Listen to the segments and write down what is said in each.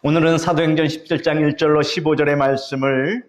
오늘은 사도행전 17장 1절로 15절의 말씀을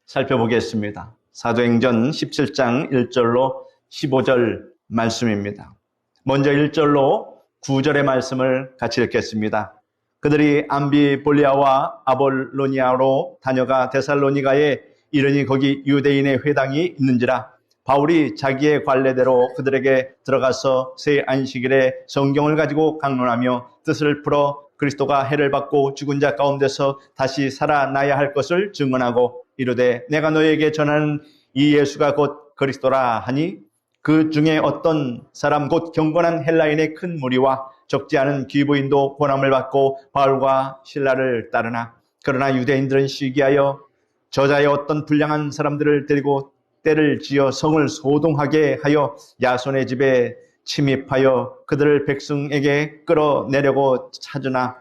살펴보겠습니다. 사도행전 17장 1절로 15절 말씀입니다. 먼저 1절로 9절의 말씀을 같이 읽겠습니다. 그들이 암비볼리아와 아볼로니아로 다녀가 데살로니가에 이르니 거기 유대인의 회당이 있는지라. 바울이 자기의 관례대로 그들에게 들어가서 새 안식일에 성경을 가지고 강론하며 뜻을 풀어 그리스도가 해를 받고 죽은 자 가운데서 다시 살아나야 할 것을 증언하고 이르되 내가 너에게 전하는 이 예수가 곧 그리스도라 하니 그 중에 어떤 사람 곧 경건한 헬라인의 큰 무리와 적지 않은 귀부인도 고난을 받고 바울과 실라를 따르나 그러나 유대인들은 시기하여 저자의 어떤 불량한 사람들을 데리고 때를 지어 성을 소동하게 하여 야손의 집에 침입하여 그들을 백성에게 끌어내려고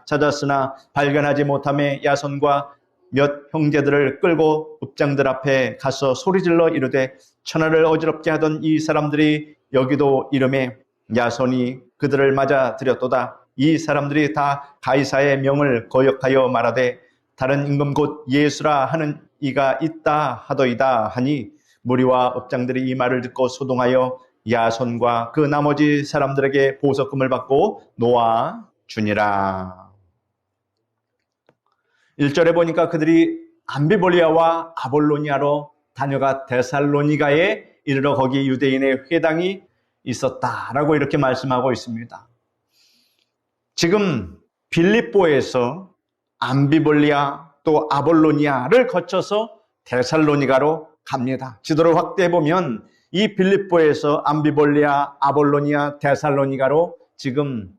찾았으나 발견하지 못하며 야손과 몇 형제들을 끌고 읍장들 앞에 가서 소리질러 이르되 천하를 어지럽게 하던 이 사람들이 여기도 이름에 야손이 그들을 맞아들였도다. 이 사람들이 다 가이사의 명을 거역하여 말하되 다른 임금 곧 예수라 하는 이가 있다 하더이다 하니 무리와 읍장들이 이 말을 듣고 소동하여 야손과 그 나머지 사람들에게 보석금을 받고 놓아 주니라. 1절에 보니까 그들이 암비볼리아와 아볼로니아로 다녀가 데살로니가에 이르러 거기 유대인의 회당이 있었다라고 이렇게 말씀하고 있습니다. 지금 빌립보에서 암비볼리아 또 아볼로니아를 거쳐서 데살로니가로 갑니다. 지도를 확대해 보면 이 빌립보에서 암비볼리아, 아볼로니아, 데살로니가로 지금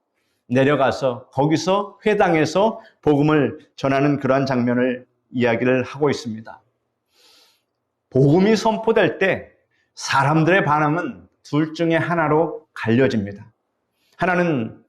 내려가서 거기서 회당에서 복음을 전하는 그러한 장면을 이야기를 하고 있습니다. 복음이 선포될 때 사람들의 반응은 둘 중에 하나로 갈려집니다. 하나는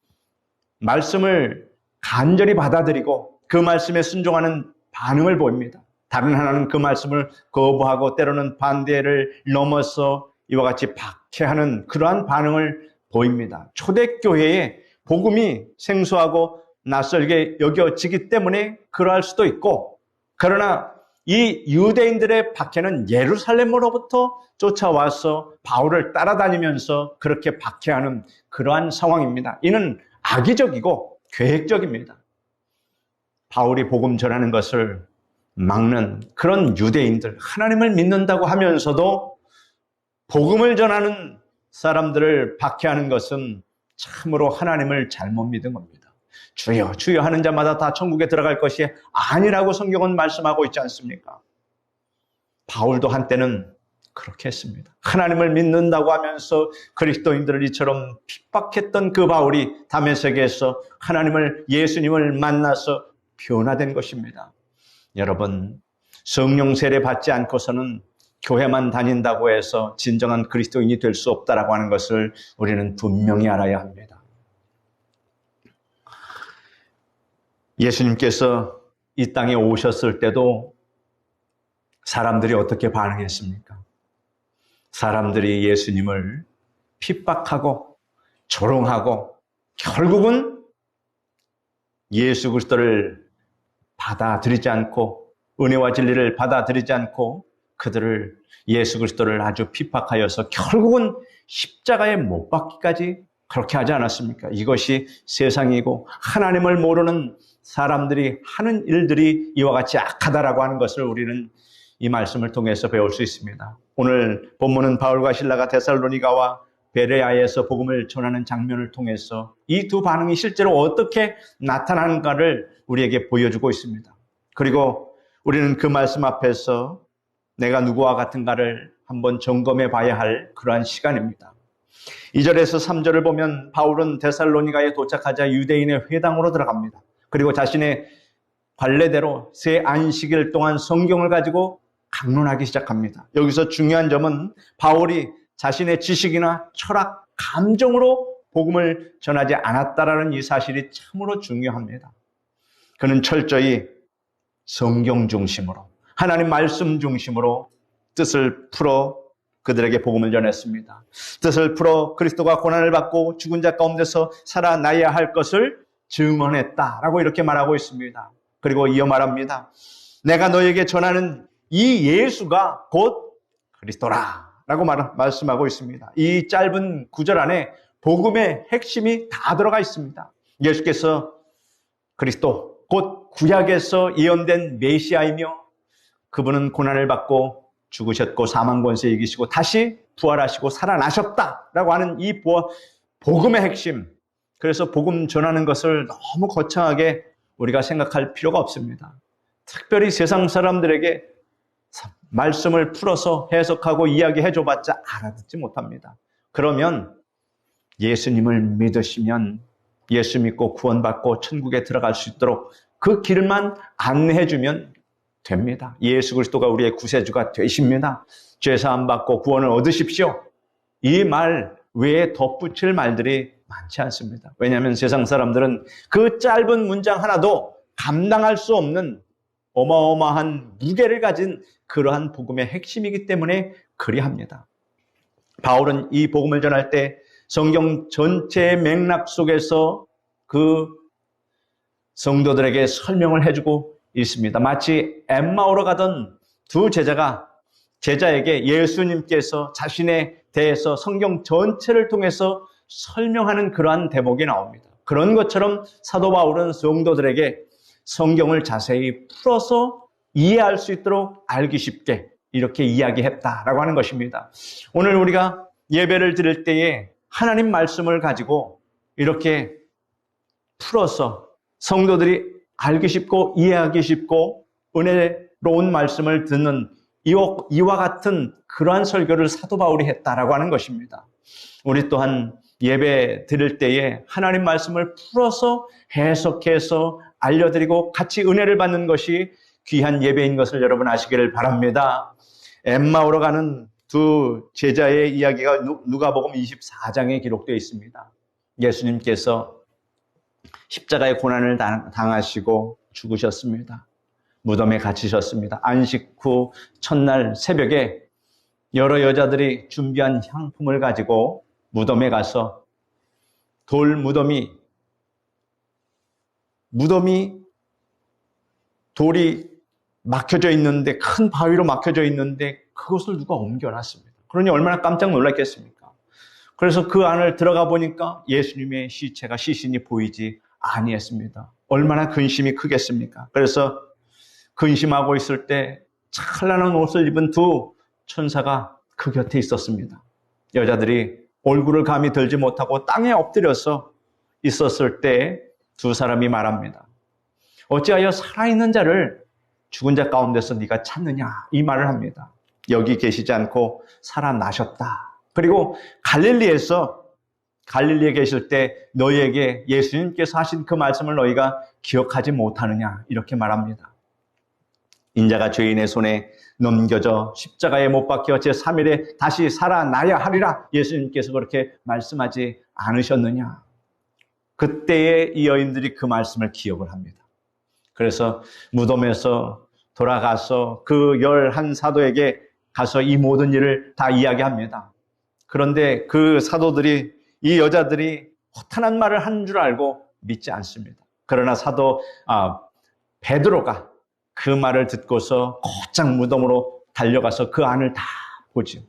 말씀을 간절히 받아들이고 그 말씀에 순종하는 반응을 보입니다. 다른 하나는 그 말씀을 거부하고 때로는 반대를 넘어서 이와 같이 박해하는 그러한 반응을 보입니다. 초대교회에 복음이 생소하고 낯설게 여겨지기 때문에 그러할 수도 있고, 그러나 이 유대인들의 박해는 예루살렘으로부터 쫓아와서 바울을 따라다니면서 그렇게 박해하는 그러한 상황입니다. 이는 악의적이고 계획적입니다. 바울이 복음 전하는 것을 막는 그런 유대인들, 하나님을 믿는다고 하면서도 복음을 전하는 사람들을 박해하는 것은 참으로 하나님을 잘못 믿은 겁니다. 주여 주여 하는 자마다 다 천국에 들어갈 것이 아니라고 성경은 말씀하고 있지 않습니까? 바울도 한때는 그렇게 했습니다. 하나님을 믿는다고 하면서 그리스도인들을 이처럼 핍박했던 그 바울이 다메섹에서 하나님을, 예수님을 만나서 변화된 것입니다. 여러분, 성령 세례 받지 않고서는 교회만 다닌다고 해서 진정한 그리스도인이 될 수 없다라고 하는 것을 우리는 분명히 알아야 합니다. 예수님께서 이 땅에 오셨을 때도 사람들이 어떻게 반응했습니까? 사람들이 예수님을 핍박하고 조롱하고 결국은 예수 그리스도를 받아들이지 않고, 은혜와 진리를 받아들이지 않고 그들을, 예수 그리스도를 아주 핍박하여서 결국은 십자가에 못 박기까지 그렇게 하지 않았습니까? 이것이 세상이고 하나님을 모르는 사람들이 하는 일들이 이와 같이 악하다라고 하는 것을 우리는 이 말씀을 통해서 배울 수 있습니다. 오늘 본문은 바울과 실라가 데살로니가와 베레아에서 복음을 전하는 장면을 통해서 이 두 반응이 실제로 어떻게 나타나는가를 우리에게 보여주고 있습니다. 그리고 우리는 그 말씀 앞에서 내가 누구와 같은가를 한번 점검해 봐야 할 그러한 시간입니다. 2절에서 3절을 보면 바울은 데살로니가에 도착하자 유대인의 회당으로 들어갑니다. 그리고 자신의 관례대로 새 안식일 동안 성경을 가지고 강론하기 시작합니다. 여기서 중요한 점은 바울이 자신의 지식이나 철학, 감정으로 복음을 전하지 않았다라는 이 사실이 참으로 중요합니다. 그는 철저히 성경 중심으로, 하나님 말씀 중심으로 뜻을 풀어 그들에게 복음을 전했습니다. 뜻을 풀어 그리스도가 고난을 받고 죽은 자 가운데서 살아나야 할 것을 증언했다라고 이렇게 말하고 있습니다. 그리고 이어 말합니다. 내가 너에게 전하는 이 예수가 곧 그리스도라라고 말씀하고 있습니다. 이 짧은 구절 안에 복음의 핵심이 다 들어가 있습니다. 예수께서 그리스도 곧 구약에서 예언된 메시아이며 그분은 고난을 받고 죽으셨고 사망 권세 이기시고 다시 부활하시고 살아나셨다라고 하는 이 복음의 핵심. 그래서 복음 전하는 것을 너무 거창하게 우리가 생각할 필요가 없습니다. 특별히 세상 사람들에게 말씀을 풀어서 해석하고 이야기해줘봤자 알아듣지 못합니다. 그러면 예수님을 믿으시면 예수 믿고 구원받고 천국에 들어갈 수 있도록 그 길만 안내해주면 됩니다. 예수 그리스도가 우리의 구세주가 되십니다. 죄사함 받고 구원을 얻으십시오. 이 말 외에 덧붙일 말들이 많지 않습니다. 왜냐하면 세상 사람들은 그 짧은 문장 하나도 감당할 수 없는 어마어마한 무게를 가진 그러한 복음의 핵심이기 때문에 그리합니다. 바울은 이 복음을 전할 때 성경 전체의 맥락 속에서 그 성도들에게 설명을 해주고 있습니다. 마치 엠마오로 가던 두 제자에게 예수님께서 자신에 대해서 성경 전체를 통해서 설명하는 그러한 대목이 나옵니다. 그런 것처럼 사도 바울은 성도들에게 성경을 자세히 풀어서 이해할 수 있도록 알기 쉽게 이렇게 이야기했다라고 하는 것입니다. 오늘 우리가 예배를 드릴 때에 하나님 말씀을 가지고 이렇게 풀어서 성도들이 알기 쉽고 이해하기 쉽고 은혜로운 말씀을 듣는 이와 같은 그러한 설교를 사도 바울이 했다라고 하는 것입니다. 우리 또한 예배 드릴 때에 하나님 말씀을 풀어서 해석해서 알려드리고 같이 은혜를 받는 것이 귀한 예배인 것을 여러분 아시기를 바랍니다. 엠마오로 가는 두 제자의 이야기가 누가복음 24장에 기록되어 있습니다. 예수님께서 십자가의 고난을 당하시고 죽으셨습니다. 무덤에 갇히셨습니다. 안식 후 첫날 새벽에 여러 여자들이 준비한 향품을 가지고 무덤에 가서 돌이 막혀져 있는데 큰 바위로 막혀져 있는데 그것을 누가 옮겨놨습니다. 그러니 얼마나 깜짝 놀랐겠습니까? 그래서 그 안을 들어가 보니까 예수님의 시신이 보이지 아니했습니다. 얼마나 근심이 크겠습니까? 그래서 근심하고 있을 때 찬란한 옷을 입은 두 천사가 그 곁에 있었습니다. 여자들이 얼굴을 감히 들지 못하고 땅에 엎드려서 있었을 때 두 사람이 말합니다. 어찌하여 살아있는 자를 죽은 자 가운데서 네가 찾느냐 이 말을 합니다. 여기 계시지 않고 살아나셨다. 그리고 갈릴리에 계실 때 너희에게 예수님께서 하신 그 말씀을 너희가 기억하지 못하느냐 이렇게 말합니다. 인자가 죄인의 손에 넘겨져 십자가에 못 박혀 제3일에 다시 살아나야 하리라 예수님께서 그렇게 말씀하지 않으셨느냐. 그때에 이 여인들이 그 말씀을 기억을 합니다. 그래서 무덤에서 돌아가서 그 11사도에게 가서 이 모든 일을 다 이야기합니다. 그런데 그 사도들이 이 여자들이 허탄한 말을 한 줄 알고 믿지 않습니다. 그러나 베드로가 그 말을 듣고서 곧장 무덤으로 달려가서 그 안을 다 보죠.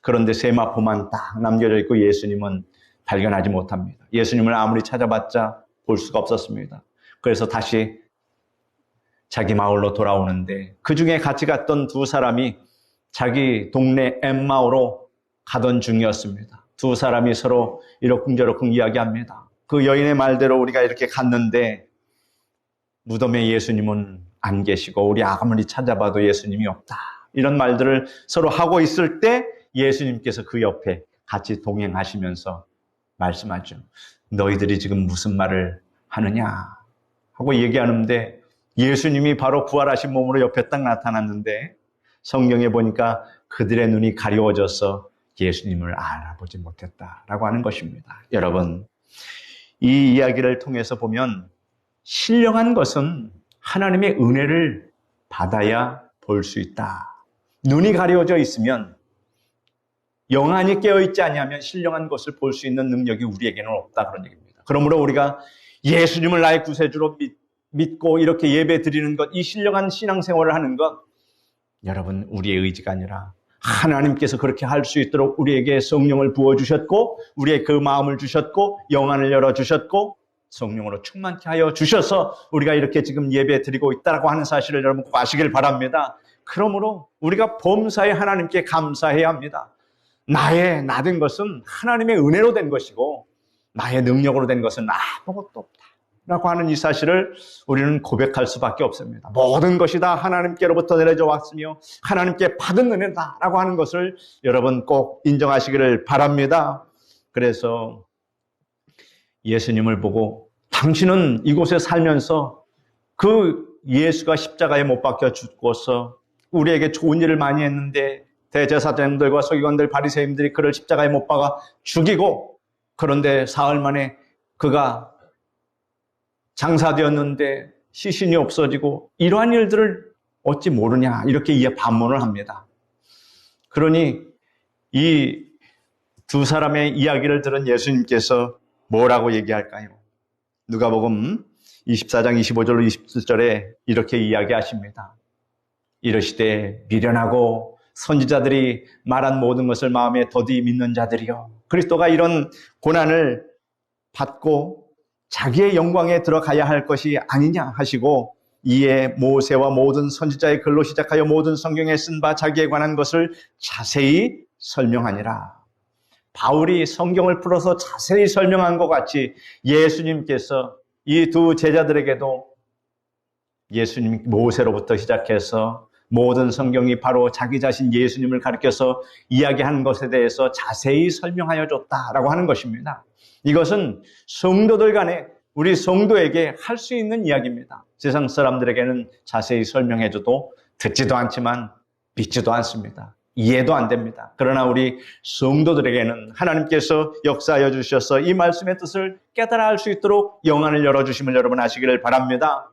그런데 세마포만 딱 남겨져 있고 예수님은 발견하지 못합니다. 예수님을 아무리 찾아봤자 볼 수가 없었습니다. 그래서 다시 자기 마을로 돌아오는데 그 중에 같이 갔던 두 사람이 자기 동네 엠마오로 가던 중이었습니다. 두 사람이 서로 이러쿵저러쿵 이야기합니다. 그 여인의 말대로 우리가 이렇게 갔는데 무덤에 예수님은 안 계시고 우리 아무리 찾아봐도 예수님이 없다. 이런 말들을 서로 하고 있을 때 예수님께서 그 옆에 같이 동행하시면서 말씀하죠. 너희들이 지금 무슨 말을 하느냐 하고 얘기하는데 예수님이 바로 부활하신 몸으로 옆에 딱 나타났는데 성경에 보니까 그들의 눈이 가려워져서 예수님을 알아보지 못했다라고 하는 것입니다. 여러분, 이 이야기를 통해서 보면 신령한 것은 하나님의 은혜를 받아야 볼 수 있다. 눈이 가려워져 있으면 영안이 깨어있지 아니하면 신령한 것을 볼 수 있는 능력이 우리에게는 없다 그런 얘기입니다. 그러므로 우리가 예수님을 나의 구세주로 믿고 이렇게 예배 드리는 것, 이 신령한 신앙생활을 하는 것, 여러분 우리의 의지가 아니라 하나님께서 그렇게 할 수 있도록 우리에게 성령을 부어주셨고 우리의 그 마음을 주셨고 영안을 열어주셨고 성령으로 충만케 하여 주셔서 우리가 이렇게 지금 예배 드리고 있다고 하는 사실을 여러분 꼭 아시길 바랍니다. 그러므로 우리가 범사에 하나님께 감사해야 합니다. 나 된 것은 하나님의 은혜로 된 것이고 나의 능력으로 된 것은 아무것도 없다 라고 하는 이 사실을 우리는 고백할 수밖에 없습니다. 모든 것이 다 하나님께로부터 내려져 왔으며 하나님께 받은 은혜다 라고 하는 것을 여러분 꼭 인정하시기를 바랍니다. 그래서 예수님을 보고 당신은 이곳에 살면서 그 예수가 십자가에 못 박혀 죽고서 우리에게 좋은 일을 많이 했는데 대제사장들과 서기관들 바리새인들이 그를 십자가에 못 박아 죽이고 그런데 사흘 만에 그가 장사되었는데 시신이 없어지고 이러한 일들을 어찌 모르냐 이렇게 반문을 합니다. 그러니 이 두 사람의 이야기를 들은 예수님께서 뭐라고 얘기할까요? 누가복음 24장 25절로 27절에 이렇게 이야기하십니다. 이르시되 미련하고 선지자들이 말한 모든 것을 마음에 더디 믿는 자들이요 그리스도가 이런 고난을 받고 자기의 영광에 들어가야 할 것이 아니냐 하시고 이에 모세와 모든 선지자의 글로 시작하여 모든 성경에 쓴 바 자기에 관한 것을 자세히 설명하니라. 바울이 성경을 풀어서 자세히 설명한 것 같이 예수님께서 이 두 제자들에게도 예수님 모세로부터 시작해서 모든 성경이 바로 자기 자신 예수님을 가리켜서 이야기하는 것에 대해서 자세히 설명하여 줬다라고 하는 것입니다. 이것은 성도들 간에 우리 성도에게 할 수 있는 이야기입니다. 세상 사람들에게는 자세히 설명해줘도 듣지도 않지만 믿지도 않습니다. 이해도 안 됩니다. 그러나 우리 성도들에게는 하나님께서 역사하여 주셔서 이 말씀의 뜻을 깨달아 할 수 있도록 영안을 열어주심을 여러분 아시기를 바랍니다.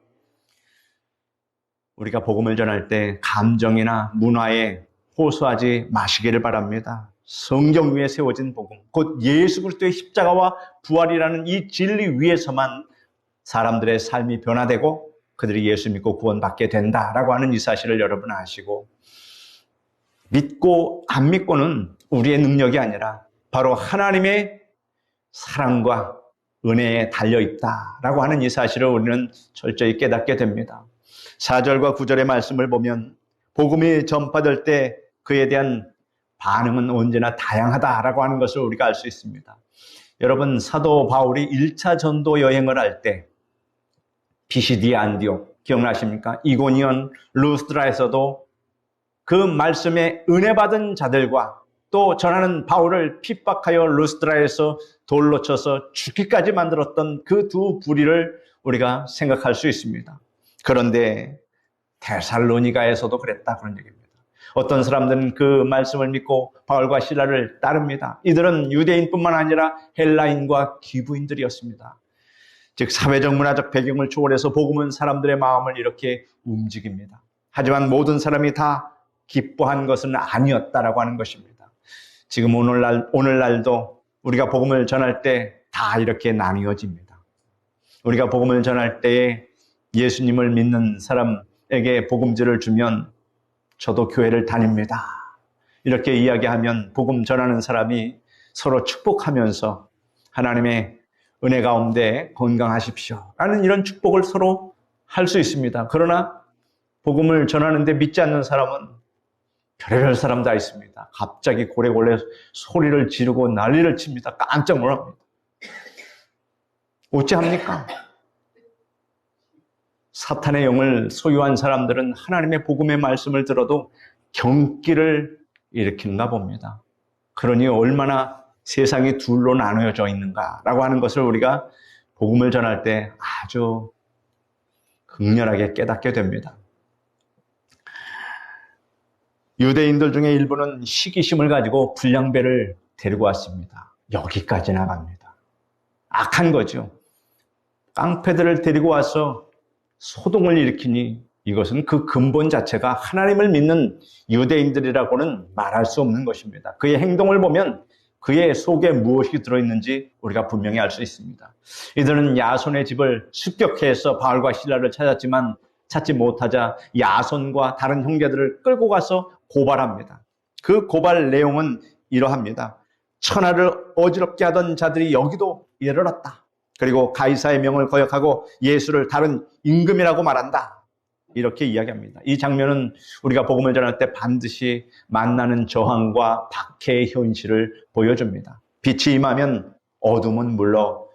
우리가 복음을 전할 때 감정이나 문화에 호소하지 마시기를 바랍니다. 성경 위에 세워진 복음, 곧 예수 그리스도의 십자가와 부활이라는 이 진리 위에서만 사람들의 삶이 변화되고 그들이 예수 믿고 구원받게 된다라고 하는 이 사실을 여러분 아시고 믿고 안 믿고는 우리의 능력이 아니라 바로 하나님의 사랑과 은혜에 달려있다라고 하는 이 사실을 우리는 철저히 깨닫게 됩니다. 4절과 9절의 말씀을 보면 복음이 전파될 때 그에 대한 반응은 언제나 다양하다라고 하는 것을 우리가 알 수 있습니다. 여러분 사도 바울이 1차 전도 여행을 할 때 피시디아 안디옥 기억나십니까? 이고니온 루스드라에서도 그 말씀에 은혜 받은 자들과 또 전하는 바울을 핍박하여 루스드라에서 돌로 쳐서 죽기까지 만들었던 그 두 부리를 우리가 생각할 수 있습니다. 그런데 데살로니가에서도 그랬다 그런 얘기입니다. 어떤 사람들은 그 말씀을 믿고 바울과 실라를 따릅니다. 이들은 유대인뿐만 아니라 헬라인과 기부인들이었습니다. 즉 사회적 문화적 배경을 초월해서 복음은 사람들의 마음을 이렇게 움직입니다. 하지만 모든 사람이 다 기뻐한 것은 아니었다라고 하는 것입니다. 지금 오늘날도 우리가 복음을 전할 때 다 이렇게 나뉘어집니다. 우리가 복음을 전할 때에 예수님을 믿는 사람에게 복음지를 주면 저도 교회를 다닙니다. 이렇게 이야기하면 복음 전하는 사람이 서로 축복하면서 하나님의 은혜 가운데 건강하십시오 라는 이런 축복을 서로 할 수 있습니다. 그러나 복음을 전하는데 믿지 않는 사람은 별의별 사람 다 있습니다. 갑자기 고래고래 소리를 지르고 난리를 칩니다. 깜짝 놀랍니다. 어찌합니까? 사탄의 영을 소유한 사람들은 하나님의 복음의 말씀을 들어도 경기를 일으키는가 봅니다. 그러니 얼마나 세상이 둘로 나누어져 있는가라고 하는 것을 우리가 복음을 전할 때 아주 극렬하게 깨닫게 됩니다. 유대인들 중에 일부는 시기심을 가지고 불량배를 데리고 왔습니다. 여기까지 나갑니다. 악한 거죠. 깡패들을 데리고 와서 소동을 일으키니 이것은 그 근본 자체가 하나님을 믿는 유대인들이라고는 말할 수 없는 것입니다. 그의 행동을 보면 그의 속에 무엇이 들어있는지 우리가 분명히 알 수 있습니다. 이들은 야손의 집을 습격해서 바울과 실라를 찾았지만 찾지 못하자 야손과 다른 형제들을 끌고 가서 고발합니다. 그 고발 내용은 이러합니다. 천하를 어지럽게 하던 자들이 여기도 이르렀다. 그리고 가이사의 명을 거역하고 예수를 다른 임금이라고 말한다. 이렇게 이야기합니다. 이 장면은 우리가 복음을 전할 때 반드시 만나는 저항과 박해의 현실을 보여줍니다. 빛이 임하면 어둠은 물러가야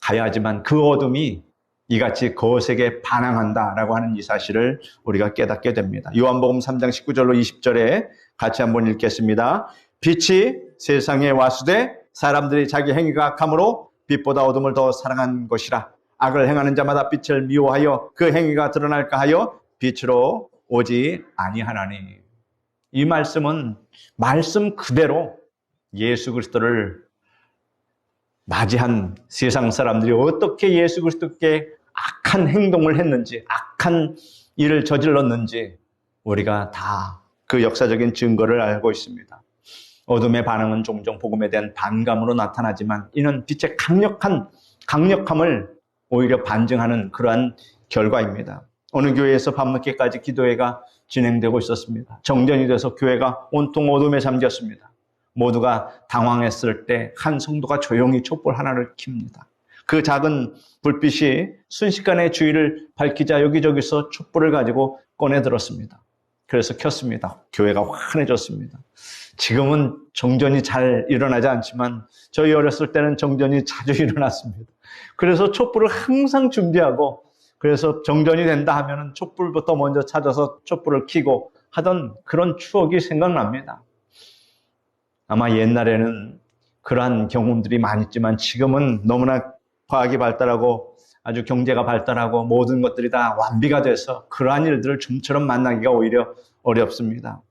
하지만 그 어둠이 이같이 거세게 반항한다라고 하는 이 사실을 우리가 깨닫게 됩니다. 요한복음 3장 19절로 20절에 같이 한번 읽겠습니다. 빛이 세상에 와수되 사람들이 자기 행위가 악함으로 빛보다 어둠을 더 사랑한 것이라. 악을 행하는 자마다 빛을 미워하여 그 행위가 드러날까 하여 빛으로 오지 아니하나니. 이 말씀은 말씀 그대로 예수 그리스도를 맞이한 세상 사람들이 어떻게 예수 그리스도께 악한 행동을 했는지, 악한 일을 저질렀는지 우리가 다 그 역사적인 증거를 알고 있습니다. 어둠의 반응은 종종 복음에 대한 반감으로 나타나지만 이는 빛의 강력함을 오히려 반증하는 그러한 결과입니다. 어느 교회에서 밤늦게까지 기도회가 진행되고 있었습니다. 정전이 돼서 교회가 온통 어둠에 잠겼습니다. 모두가 당황했을 때 한 성도가 조용히 촛불 하나를 켭니다. 그 작은 불빛이 순식간에 주위를 밝히자 여기저기서 촛불을 가지고 꺼내 들었습니다. 그래서 켰습니다. 교회가 환해졌습니다. 지금은 정전이 잘 일어나지 않지만 저희 어렸을 때는 정전이 자주 일어났습니다. 그래서 촛불을 항상 준비하고, 그래서 정전이 된다 하면은 촛불부터 먼저 찾아서 촛불을 켜고 하던 그런 추억이 생각납니다. 아마 옛날에는 그러한 경험들이 많았지만 지금은 너무나 과학이 발달하고 아주 경제가 발달하고 모든 것들이 다 완비가 돼서 그러한 일들을 좀처럼 만나기가 오히려 어렵습니다.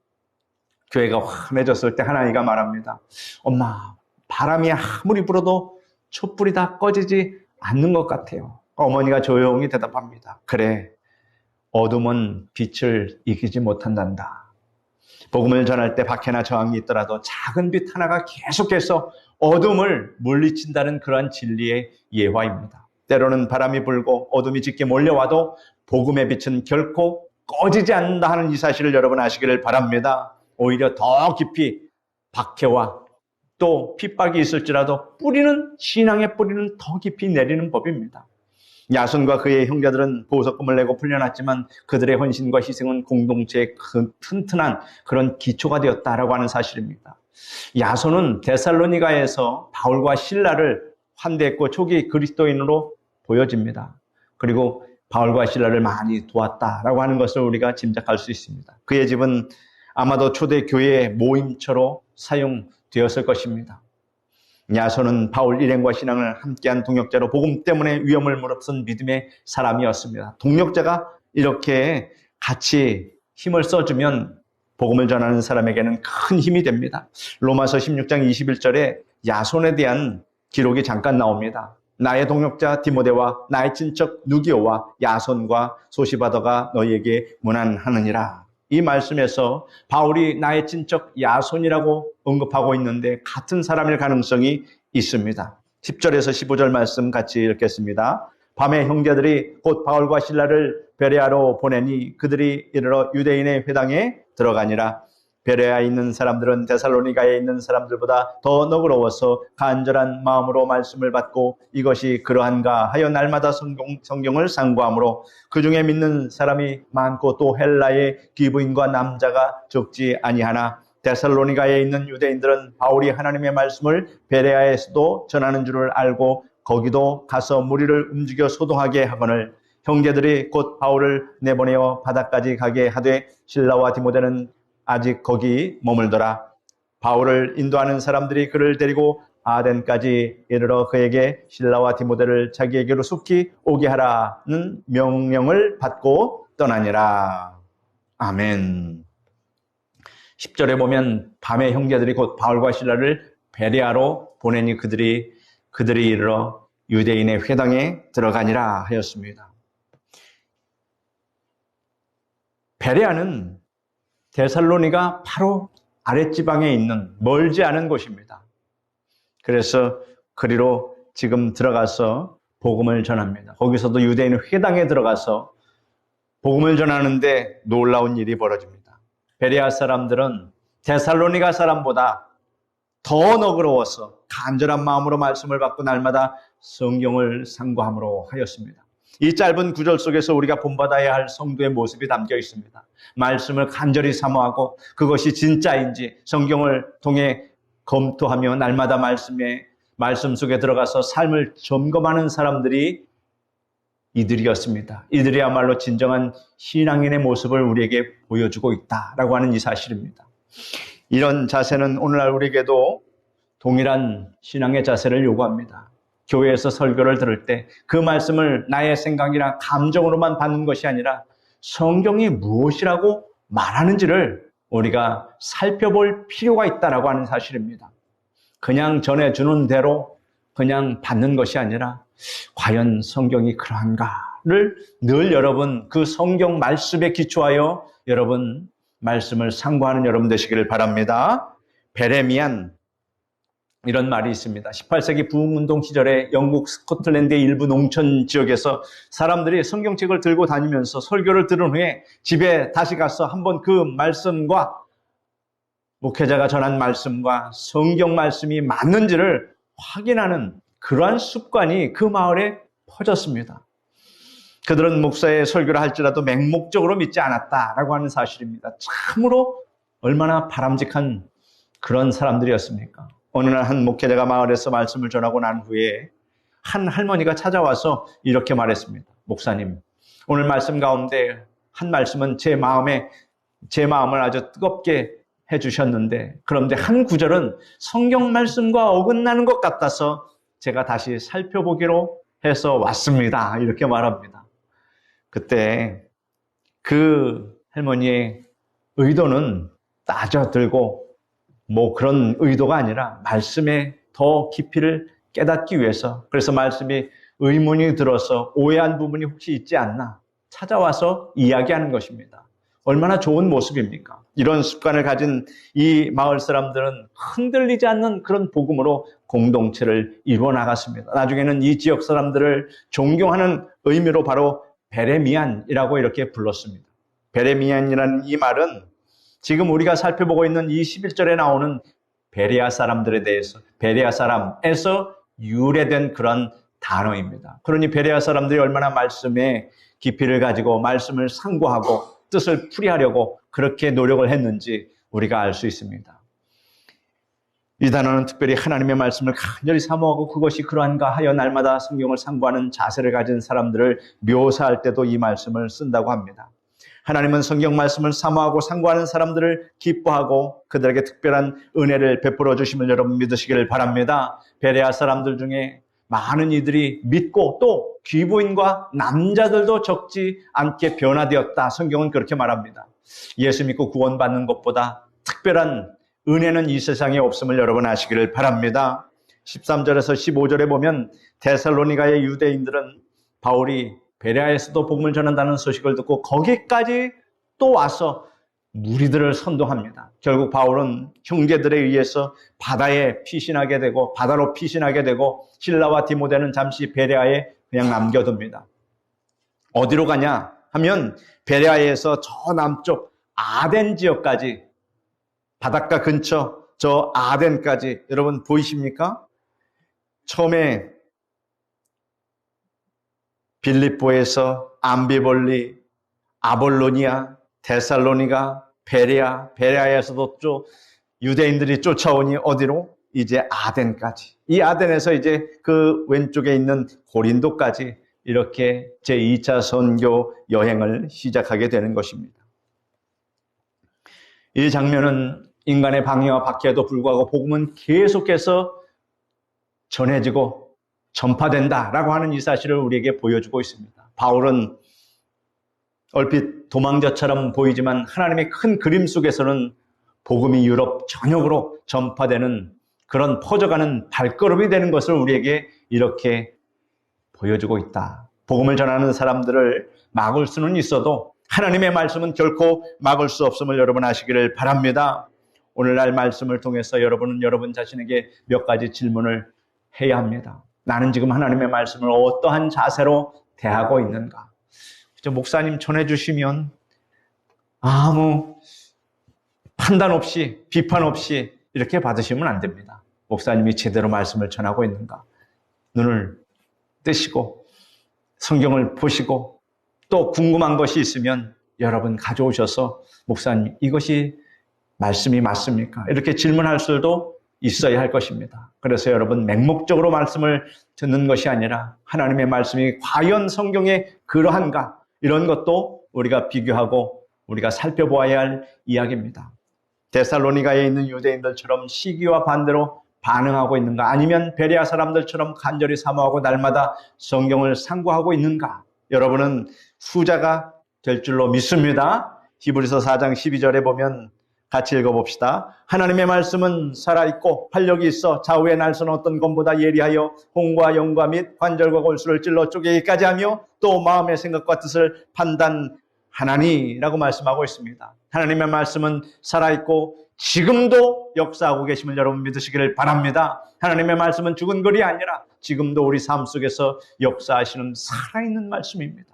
교회가 환해졌을 때 하나이가 말합니다. 엄마, 바람이 아무리 불어도 촛불이 다 꺼지지 않는 것 같아요. 어머니가 조용히 대답합니다. 그래, 어둠은 빛을 이기지 못한단다. 복음을 전할 때 박해나 저항이 있더라도 작은 빛 하나가 계속해서 어둠을 물리친다는 그러한 진리의 예화입니다. 때로는 바람이 불고 어둠이 짙게 몰려와도 복음의 빛은 결코 꺼지지 않는다 하는 이 사실을 여러분 아시기를 바랍니다. 오히려 더 깊이 박해와 또 핍박이 있을지라도 신앙의 뿌리는 더 깊이 내리는 법입니다. 야손과 그의 형제들은 보석금을 내고 풀려났지만 그들의 헌신과 희생은 공동체의 튼튼한 그런 기초가 되었다라고 하는 사실입니다. 야손은 데살로니가에서 바울과 실라를 환대했고 초기 그리스도인으로 보여집니다. 그리고 바울과 실라를 많이 도왔다라고 하는 것을 우리가 짐작할 수 있습니다. 그의 집은 아마도 초대 교회의 모임처로 사용되었을 것입니다. 야손은 바울 일행과 신앙을 함께한 동역자로 복음 때문에 위험을 무릅쓴 믿음의 사람이었습니다. 동역자가 이렇게 같이 힘을 써주면 복음을 전하는 사람에게는 큰 힘이 됩니다. 로마서 16장 21절에 야손에 대한 기록이 잠깐 나옵니다. 나의 동역자 디모데와 나의 친척 누기오와 야손과 소시바더가 너희에게 문안하느니라. 이 말씀에서 바울이 나의 친척 야손이라고 언급하고 있는데 같은 사람일 가능성이 있습니다. 10절에서 15절 말씀 같이 읽겠습니다. 밤에 형제들이 곧 바울과 실라를 베레아로 보내니 그들이 이르러 유대인의 회당에 들어가니라. 베레아에 있는 사람들은 데살로니가에 있는 사람들보다 더 너그러워서 간절한 마음으로 말씀을 받고 이것이 그러한가 하여 날마다 성경을 상고하므로 그 중에 믿는 사람이 많고 또 헬라의 기부인과 남자가 적지 아니하나 데살로니가에 있는 유대인들은 바울이 하나님의 말씀을 베레아에서도 전하는 줄을 알고 거기도 가서 무리를 움직여 소동하게 하거늘 형제들이 곧 바울을 내보내어 바다까지 가게 하되 실라와 디모데는 아직 거기 머물더라. 바울을 인도하는 사람들이 그를 데리고 아덴까지 이르러 그에게 실라와 디모데를 자기에게로 속히 오게 하라는 명령을 받고 떠나니라. 아멘. 10절에 보면 밤에 형제들이 곧 바울과 실라를 베레아로 보내니 그들이 이르러 유대인의 회당에 들어가니라 하였습니다. 베레아는 데살로니가 바로 아랫지방에 있는 멀지 않은 곳입니다. 그래서 그리로 지금 들어가서 복음을 전합니다. 거기서도 유대인 회당에 들어가서 복음을 전하는데 놀라운 일이 벌어집니다. 베레아 사람들은 데살로니가 사람보다 더 너그러워서 간절한 마음으로 말씀을 받고 날마다 성경을 상고함으로 하였습니다. 이 짧은 구절 속에서 우리가 본받아야 할 성도의 모습이 담겨 있습니다. 말씀을 간절히 사모하고 그것이 진짜인지 성경을 통해 검토하며 날마다 말씀 속에 들어가서 삶을 점검하는 사람들이 이들이었습니다. 이들이야말로 진정한 신앙인의 모습을 우리에게 보여주고 있다라고 하는 이 사실입니다. 이런 자세는 오늘날 우리에게도 동일한 신앙의 자세를 요구합니다. 교회에서 설교를 들을 때 그 말씀을 나의 생각이나 감정으로만 받는 것이 아니라 성경이 무엇이라고 말하는지를 우리가 살펴볼 필요가 있다라고 하는 사실입니다. 그냥 전해주는 대로 그냥 받는 것이 아니라 과연 성경이 그러한가를 늘 여러분 그 성경 말씀에 기초하여 여러분 말씀을 상고하는 여러분 되시기를 바랍니다. 베레미안 이런 말이 있습니다. 18세기 부흥운동 시절에 영국 스코틀랜드의 일부 농촌 지역에서 사람들이 성경책을 들고 다니면서 설교를 들은 후에 집에 다시 가서 한번 그 말씀과 목회자가 전한 말씀과 성경 말씀이 맞는지를 확인하는 그러한 습관이 그 마을에 퍼졌습니다. 그들은 목사의 설교를 할지라도 맹목적으로 믿지 않았다라고 하는 사실입니다. 참으로 얼마나 바람직한 그런 사람들이었습니까? 어느 날 한 목회자가 마을에서 말씀을 전하고 난 후에 한 할머니가 찾아와서 이렇게 말했습니다. 목사님, 오늘 말씀 가운데 한 말씀은 제 마음을 아주 뜨겁게 해주셨는데 그런데 한 구절은 성경 말씀과 어긋나는 것 같아서 제가 다시 살펴보기로 해서 왔습니다. 이렇게 말합니다. 그때 그 할머니의 의도는 따져들고 그런 의도가 아니라 말씀의 더 깊이를 깨닫기 위해서 그래서 말씀이 의문이 들어서 오해한 부분이 혹시 있지 않나 찾아와서 이야기하는 것입니다. 얼마나 좋은 모습입니까? 이런 습관을 가진 이 마을 사람들은 흔들리지 않는 그런 복음으로 공동체를 이루어 나갔습니다. 나중에는 이 지역 사람들을 존경하는 의미로 바로 베레미안이라고 이렇게 불렀습니다. 베레미안이라는 이 말은 지금 우리가 살펴보고 있는 이 11절에 나오는 베레아 사람들에 대해서 베레아 사람에서 유래된 그런 단어입니다. 그러니 베레아 사람들이 얼마나 말씀의 깊이를 가지고 말씀을 상고하고 뜻을 풀이하려고 그렇게 노력을 했는지 우리가 알 수 있습니다. 이 단어는 특별히 하나님의 말씀을 간절히 사모하고 그것이 그러한가 하여 날마다 성경을 상고하는 자세를 가진 사람들을 묘사할 때도 이 말씀을 쓴다고 합니다. 하나님은 성경 말씀을 사모하고 상고하는 사람들을 기뻐하고 그들에게 특별한 은혜를 베풀어 주심을 여러분 믿으시기를 바랍니다. 베레아 사람들 중에 많은 이들이 믿고 또 귀부인과 남자들도 적지 않게 변화되었다. 성경은 그렇게 말합니다. 예수 믿고 구원받는 것보다 특별한 은혜는 이 세상에 없음을 여러분 아시기를 바랍니다. 13절에서 15절에 보면 데살로니가의 유대인들은 바울이 베레아에서도 복음을 전한다는 소식을 듣고 거기까지 또 와서 무리들을 선동합니다. 결국 바울은 형제들에 의해서 바다로 피신하게 되고 실라와 디모데는 잠시 베레아에 그냥 남겨둡니다. 어디로 가냐 하면 베레아에서 저 남쪽 아덴 지역까지 바닷가 근처 저 아덴까지 여러분 보이십니까? 처음에 빌립보에서 암비볼리, 아볼로니아, 데살로니가, 베레아에서도 유대인들이 쫓아오니 어디로? 이제 아덴까지. 이 아덴에서 이제 그 왼쪽에 있는 고린도까지 이렇게 제2차 선교 여행을 시작하게 되는 것입니다. 이 장면은 인간의 방해와 박해에도 불구하고 복음은 계속해서 전해지고 전파된다라고 하는 이 사실을 우리에게 보여주고 있습니다. 바울은 얼핏 도망자처럼 보이지만 하나님의 큰 그림 속에서는 복음이 유럽 전역으로 전파되는 그런 퍼져가는 발걸음이 되는 것을 우리에게 이렇게 보여주고 있다. 복음을 전하는 사람들을 막을 수는 있어도 하나님의 말씀은 결코 막을 수 없음을 여러분 아시기를 바랍니다. 오늘날 말씀을 통해서 여러분은 여러분 자신에게 몇 가지 질문을 해야 합니다. 나는 지금 하나님의 말씀을 어떠한 자세로 대하고 있는가? 목사님 전해주시면 아무 판단 없이 비판 없이 이렇게 받으시면 안 됩니다. 목사님이 제대로 말씀을 전하고 있는가? 눈을 뜨시고 성경을 보시고 또 궁금한 것이 있으면 여러분 가져오셔서 목사님 이것이 말씀이 맞습니까? 이렇게 질문할 수도 있어야 할 것입니다. 그래서 여러분 맹목적으로 말씀을 듣는 것이 아니라 하나님의 말씀이 과연 성경에 그러한가? 이런 것도 우리가 비교하고 우리가 살펴보아야 할 이야기입니다. 데살로니가에 있는 유대인들처럼 시기와 반대로 반응하고 있는가? 아니면 베레아 사람들처럼 간절히 사모하고 날마다 성경을 상고하고 있는가? 여러분은 후자가 될 줄로 믿습니다. 히브리서 4장 12절에 보면 같이 읽어봅시다. 하나님의 말씀은 살아있고 활력이 있어 좌우의 날선 어떤 검보다 예리하여 혼과 영과 및 관절과 골수를 찔러 쪼개기까지 하며 또 마음의 생각과 뜻을 판단하나니 라고 말씀하고 있습니다. 하나님의 말씀은 살아있고 지금도 역사하고 계심을 여러분 믿으시기를 바랍니다. 하나님의 말씀은 죽은 글이 아니라 지금도 우리 삶 속에서 역사하시는 살아있는 말씀입니다.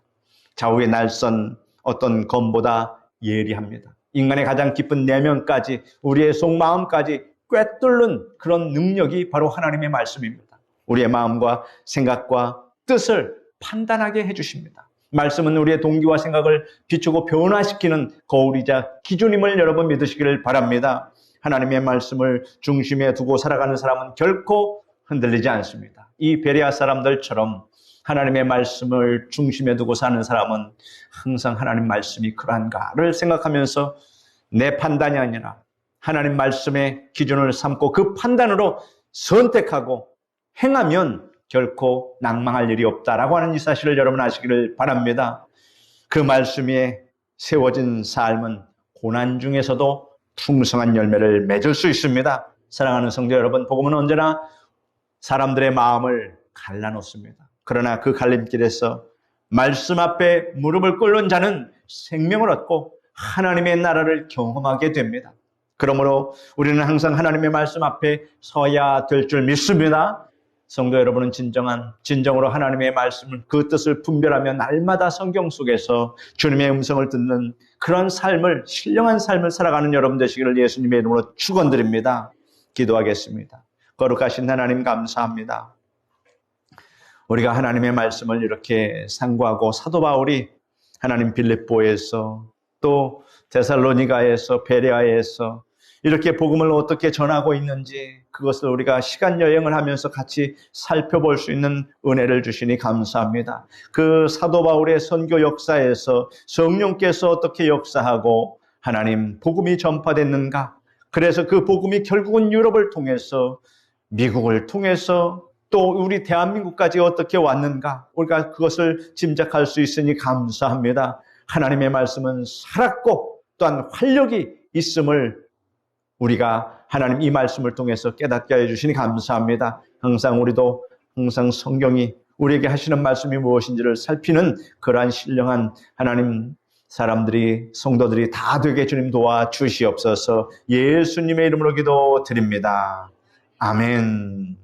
좌우의 날선 어떤 검보다 예리합니다. 인간의 가장 깊은 내면까지 우리의 속마음까지 꿰뚫는 그런 능력이 바로 하나님의 말씀입니다. 우리의 마음과 생각과 뜻을 판단하게 해주십니다. 말씀은 우리의 동기와 생각을 비추고 변화시키는 거울이자 기준임을 여러분 믿으시기를 바랍니다. 하나님의 말씀을 중심에 두고 살아가는 사람은 결코 흔들리지 않습니다. 이 베레아 사람들처럼 하나님의 말씀을 중심에 두고 사는 사람은 항상 하나님 말씀이 그러한가를 생각하면서 내 판단이 아니라 하나님 말씀의 기준을 삼고 그 판단으로 선택하고 행하면 결코 낭망할 일이 없다라고 하는 이 사실을 여러분 아시기를 바랍니다. 그 말씀에 세워진 삶은 고난 중에서도 풍성한 열매를 맺을 수 있습니다. 사랑하는 성도 여러분, 복음은 언제나 사람들의 마음을 갈라놓습니다. 그러나 그 갈림길에서 말씀 앞에 무릎을 꿇는 자는 생명을 얻고 하나님의 나라를 경험하게 됩니다. 그러므로 우리는 항상 하나님의 말씀 앞에 서야 될 줄 믿습니다. 성도 여러분은 진정으로 하나님의 말씀을 그 뜻을 분별하며 날마다 성경 속에서 주님의 음성을 듣는 그런 삶을, 신령한 삶을 살아가는 여러분 되시기를 예수님의 이름으로 축원드립니다. 기도하겠습니다. 거룩하신 하나님 감사합니다. 우리가 하나님의 말씀을 이렇게 상고하고 사도 바울이 하나님 빌립보에서 또 데살로니가에서 베레아에서 이렇게 복음을 어떻게 전하고 있는지 그것을 우리가 시간 여행을 하면서 같이 살펴볼 수 있는 은혜를 주시니 감사합니다. 그 사도 바울의 선교 역사에서 성령께서 어떻게 역사하고 하나님 복음이 전파됐는가? 그래서 그 복음이 결국은 유럽을 통해서 미국을 통해서 또 우리 대한민국까지 어떻게 왔는가? 우리가 그것을 짐작할 수 있으니 감사합니다. 하나님의 말씀은 살았고 또한 활력이 있음을 우리가 하나님 이 말씀을 통해서 깨닫게 해주시니 감사합니다. 우리도 항상 성경이 우리에게 하시는 말씀이 무엇인지를 살피는 그러한 신령한 하나님 사람들이, 성도들이 다 되게 주님 도와주시옵소서. 예수님의 이름으로 기도드립니다. 아멘.